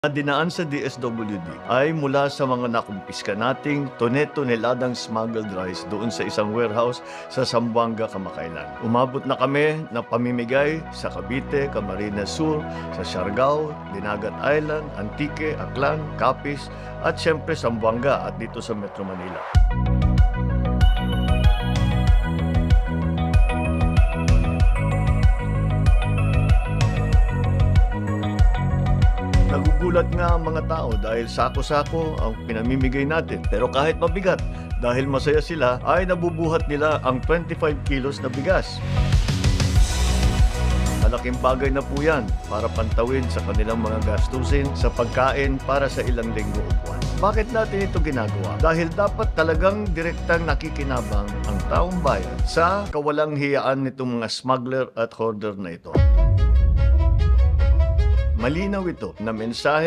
Dinaan sa DSWD ay mula sa mga nakumpiska nating tone-toneladang smuggled rice doon sa isang warehouse sa Zamboanga kamakailan. Umabot na kami na pamimigay sa Cavite, Camarines Sur, sa Siargao, Dinagat Island, Antique, Aklan, Capiz at siyempre Zamboanga at dito sa Metro Manila. Nagugulat nga ang mga tao dahil sako-sako ang pinamimigay natin. Pero kahit mabigat, dahil masaya sila, ay nabubuhat nila ang 25 kilos na bigas. Malaking bagay na po yan para pantawid sa kanilang mga gastusin sa pagkain para sa ilang linggo o buwan. Bakit natin ito ginagawa? Dahil dapat talagang direktang nakikinabang ang taong bayan sa kawalang hiyaan nitong mga smuggler at hoarder na ito. Malinaw ito na mensahe